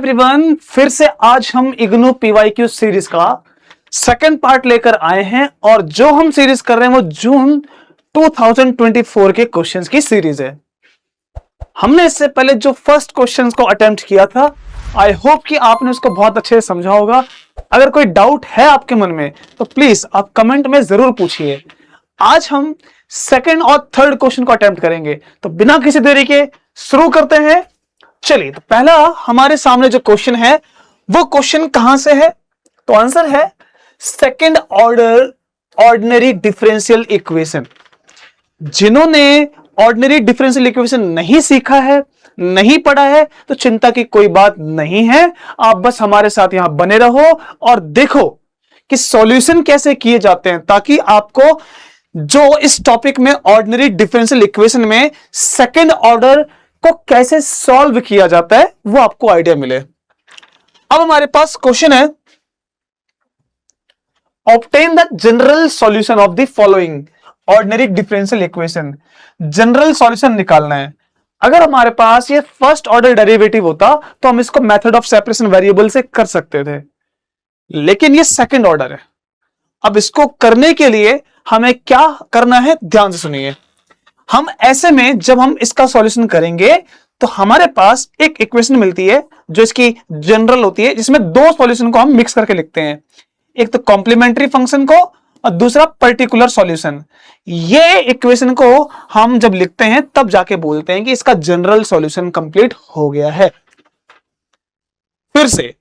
Everyone, फिर से आज हम इग्नू पीवाईक्यू सीरीज का सेकंड पार्ट लेकर आए हैं और जो हम सीरीज कर रहे हैं वो जून 2024 के क्वेश्चंस की सीरीज है। हमने इससे पहले जो फर्स्ट क्वेश्चंस को अटेम्प्ट किया था, आई होप कि आपने उसको बहुत अच्छे से समझा होगा। अगर कोई डाउट है आपके मन में तो प्लीज आप कमेंट में जरूर पूछिए। आज हम सेकंड और थर्ड क्वेश्चन को अटेम्प्ट करेंगे, तो बिना किसी देरी के शुरू करते हैं। चलिए, तो पहला हमारे सामने जो क्वेश्चन है वो क्वेश्चन कहां से है, तो आंसर है second order ordinary differential equation. जिन्होंने ऑर्डिनरी डिफरेंशियल इक्वेशन नहीं सीखा है, नहीं पढ़ा है, तो चिंता की कोई बात नहीं है। आप बस हमारे साथ यहां बने रहो और देखो कि सॉल्यूशन कैसे किए जाते हैं, ताकि आपको जो इस टॉपिक में ऑर्डिनरी डिफरेंशियल इक्वेशन में सेकंड ऑर्डर को कैसे सॉल्व किया जाता है वो आपको आइडिया मिले। अब हमारे पास क्वेश्चन है, obtain the general solution of the following ordinary differential equation. General solution निकालना है। अगर हमारे पास ये फर्स्ट ऑर्डर डेरिवेटिव होता तो हम इसको मेथड ऑफ सेपरेशन वेरिएबल से कर सकते थे, लेकिन ये सेकंड ऑर्डर है। अब इसको करने के लिए हमें क्या करना है, ध्यान से सुनिए। हम ऐसे में जब हम इसका सॉल्यूशन करेंगे तो हमारे पास एक इक्वेशन मिलती है जो इसकी जनरल होती है, जिसमें दो सॉल्यूशन को हम मिक्स करके लिखते हैं, एक तो कॉम्प्लीमेंट्री फंक्शन को और दूसरा पर्टिकुलर सॉल्यूशन। ये इक्वेशन को हम जब लिखते हैं तब जाके बोलते हैं कि इसका जनरल सॉल्यूशन कंप्लीट हो गया है। फिर से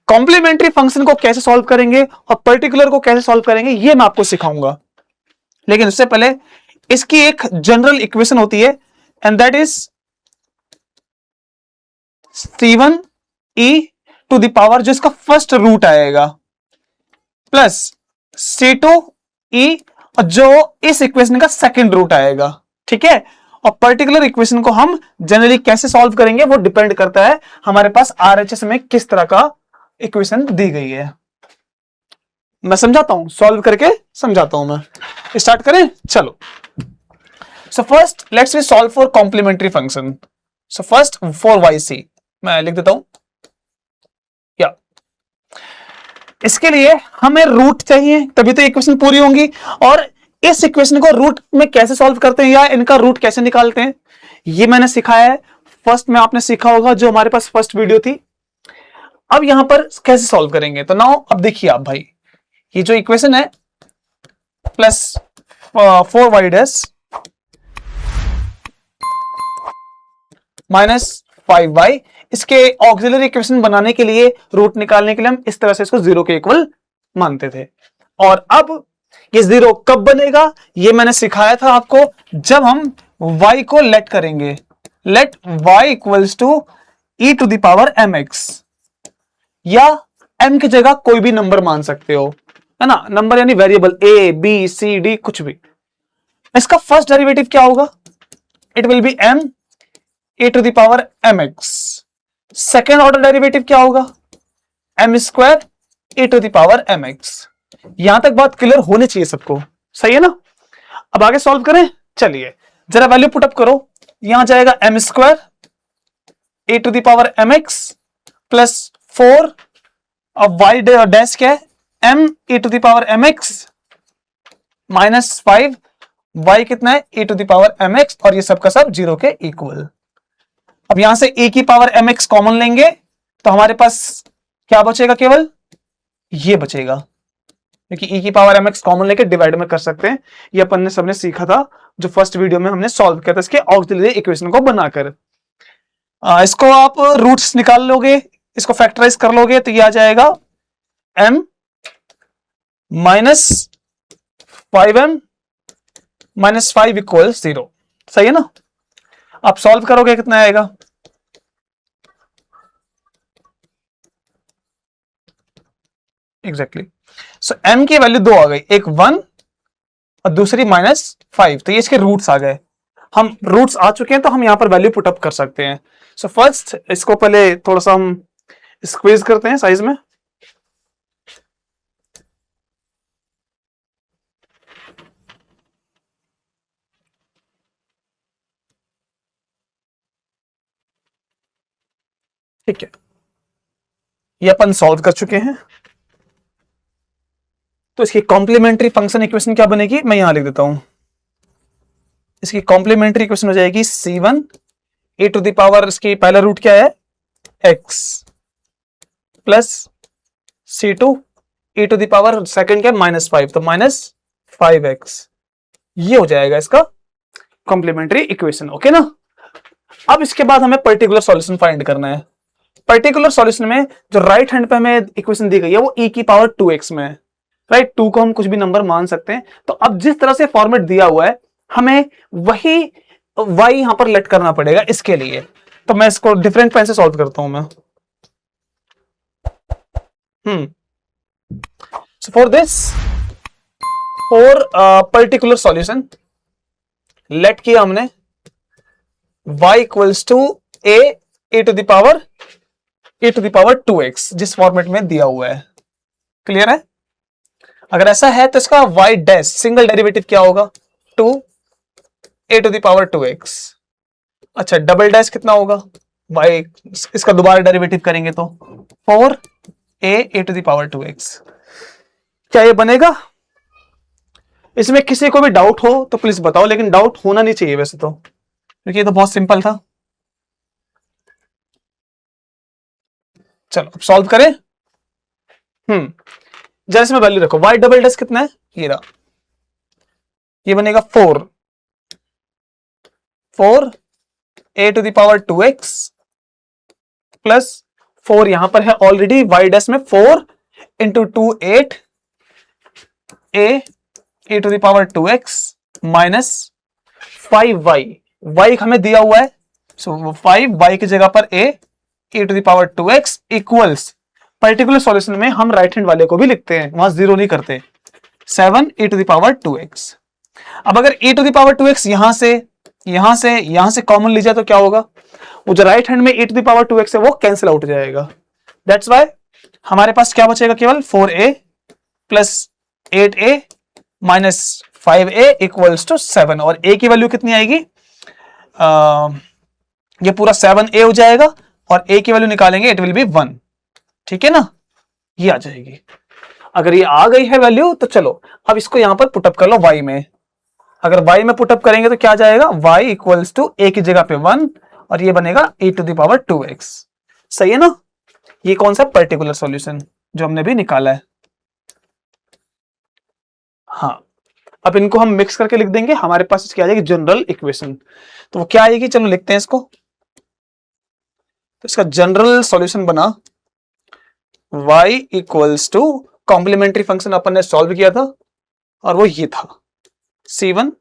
कॉम्प्लीमेंट्री फंक्शन को कैसे सॉल्व करेंगे और पर्टिकुलर को कैसे सॉल्व करेंगे ये मैं आपको सिखाऊंगा, लेकिन उससे पहले इसकी एक जनरल इक्वेशन होती है and that is C1 e to the power, जो इसका फर्स्ट रूट आएगा, प्लस C2 e और जो इस इक्वेशन का सेकंड रूट आएगा। ठीक है, और पर्टिकुलर इक्वेशन को हम जनरली कैसे सॉल्व करेंगे वो डिपेंड करता है हमारे पास RHS में किस तरह का इक्वेशन दी गई है। मैं समझाता हूं, सॉल्व करके समझाता हूं मैं। स्टार्ट करें, चलो। So first let's we solve for complementary function. So first for yc मैं लिख देता हूं या इसके लिए हमें रूट चाहिए, तभी तो इक्वेशन पूरी होंगी। और इस इक्वेशन को रूट में कैसे सॉल्व करते हैं या इनका रूट कैसे निकालते हैं ये मैंने सिखाया है। फर्स्ट में आपने सीखा होगा जो हमारे पास फर्स्ट वीडियो थी। अब यहां पर कैसे सॉल्व करेंगे, तो नाउ अब देखिए आप भाई, ये जो इक्वेशन है plus 4y dash minus 5y, इसके ऑक्सिलरी इक्वेशन बनाने के लिए, रूट निकालने के लिए हम इस तरह से इसको जीरो के इक्वल मानते थे। और अब ये जीरो कब बनेगा ये मैंने सिखाया था आपको, जब हम y को लेट करेंगे, let y equals to e to the power mx, या m की जगह कोई भी नंबर मान सकते हो, है ना। नंबर यानी variable a b c d कुछ भी। इसका फर्स्ट डेरिवेटिव क्या होगा, it will be m e to the power mx। Second order derivative क्या होगा, m square e to the power mx। यहां तक बात क्लियर होनी चाहिए सबको, सही है ना। अब आगे सॉल्व करें, चलिए जरा वैल्यू पुटअप करो। यहां जाएगा m square e to the power mx plus 4, अब y डैश क्या है, m e to the power mx minus 5, y कितना है e to the power mx, और ये सबका सब जीरो के इक्वल। अब यहां से e की पावर mx कॉमन लेंगे तो हमारे पास क्या बचेगा, केवल ये बचेगा, क्योंकि e की पावर mx कॉमन लेके डिवाइड में कर सकते हैं। ये अपन ने सबने सीखा था जो फर्स्ट वीडियो में हमने सॉल्व किया था इसके ऑक्सिलरी इक्वेशन को बनाकर। इसको आप रूट्स निकाल लोगे, इसको फैक्टराइज कर लोगे तो ये आ जाएगा m minus 5m minus 5 equal 0, सही है ना। आप सॉल्व करोगे कितना आएगा, एग्जैक्टली। सो m की वैल्यू 2 आ गई, एक 1 और दूसरी -5, तो ये इसके रूट्स आ गए। हम रूट्स आ चुके हैं तो हम यहां पर वैल्यू पुटअप कर सकते हैं। सो फर्स्ट इसको पहले थोड़ा सा हम स्क्वीज करते हैं साइज में। ठीक है, ये अपन सॉल्व कर चुके हैं। तो इसकी कॉम्प्लीमेंट्री फंक्शन इक्वेशन क्या बनेगी, मैं यहां लिख देता हूं। इसकी कॉम्प्लीमेंट्री इक्वेशन हो जाएगी C1 e to the power, इसकी पहला रूट क्या है x, plus C2 e to the power second क्या -5, तो -5x। ये हो जाएगा इसका कॉम्प्लीमेंट्री इक्वेशन। ओके ना। अब इसके बाद हमें पर्टिकुलर सॉल्यूशन फाइंड करना है। पर्टिकुलर सॉल्यूशन में जो राइट हैंड पे हमें इक्वेशन दी गई है वो e की पावर 2x में है, राइट। 2 को हम कुछ भी नंबर मान सकते हैं। तो अब जिस तरह से फॉर्मेट दिया हुआ है हमें वही y यहां पर लेट करना पड़ेगा इसके लिए। तो मैं इसको डिफरेंट पेन से सॉल्व करता हूं मैं। So for this, for particular solution, let किया हमने y equals to e to the power 2x, जिस फॉर्मेट में दिया हुआ है। क्लियर है। अगर ऐसा है तो इसका y डैश सिंगल डेरिवेटिव क्या होगा 2a to the power 2x। अच्छा, डबल डैश कितना होगा y, इसका दोबारा डेरिवेटिव करेंगे तो 4a to the power 2x। क्या ये बनेगा? इसमें किसी को भी डाउट हो तो प्लीज बताओ, लेकिन डाउट होना नहीं चाहिए वैसे तो, क्योंकि ये तो बहुत सिंपल था। चलो अब सॉल्व करें। जरा इसमें वैल्यू रखो। y डबल डैश कितना है, ये रहा, ये बनेगा 4a to the power 2x plus 4 यहां पर है ऑलरेडी, y डैश में 4 into 2 8 a to the power 2x minus 5y, y हमें दिया हुआ है, सो 5y की जगह पर a to the power 2x equals, particular solution में हम राइट हैंड वाले को भी लिखते हैं, वहां जीरो नहीं करते, 7 to the power 2x। अब अगर a to the power 2x यहां से कॉमन ली जाए तो क्या होगा, वो जो राइट हैंड में a to the power 2x है वो कैंसिल आउट हो जाएगा। दैट्स वाई हमारे पास क्या बचेगा, केवल 4a plus 8a minus 5a equals to 7, और a की वैल्यू कितनी आएगी, ये पूरा 7a हो जाएगा, और a की वैल्यू निकालेंगे इट विल बी 1। ठीक है ना, ये आ जाएगी। अगर ये आ गई है वैल्यू तो चलो अब इसको यहां पर पुटअप कर लो y में। अगर y में पुटअप करेंगे तो क्या आ जाएगा, y इक्वल्स टू a की जगह पे 1, और ये बनेगा e to the power 2x। सही है ना। ये कौन सा पर्टिकुलर सॉल्यूशन जो हमने भी निकाला है। हाँ, अब इनको हम मिक्स करके लिख देंगे, हमारे पास इसकी आ जाएगी जनरल इक्वेशन। तो वो क्या आएगी, चलो लिखते हैं इसको। तो इसका जनरल सॉल्यूशन बना y equals to, complementary function अपन ने सॉल्व किया था और वो ये था C1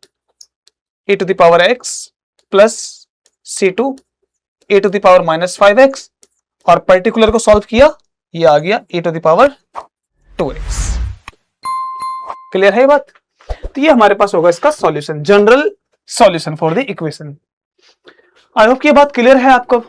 e to the power x plus C2 e to the power minus 5x, और पर्टिकुलर को सॉल्व किया, ये आ गया e to the power 2x। Clear है ये बात। तो ये हमारे पास होगा इसका solution, general solution for the equation. I hope कि ये बात क्लियर है आपको।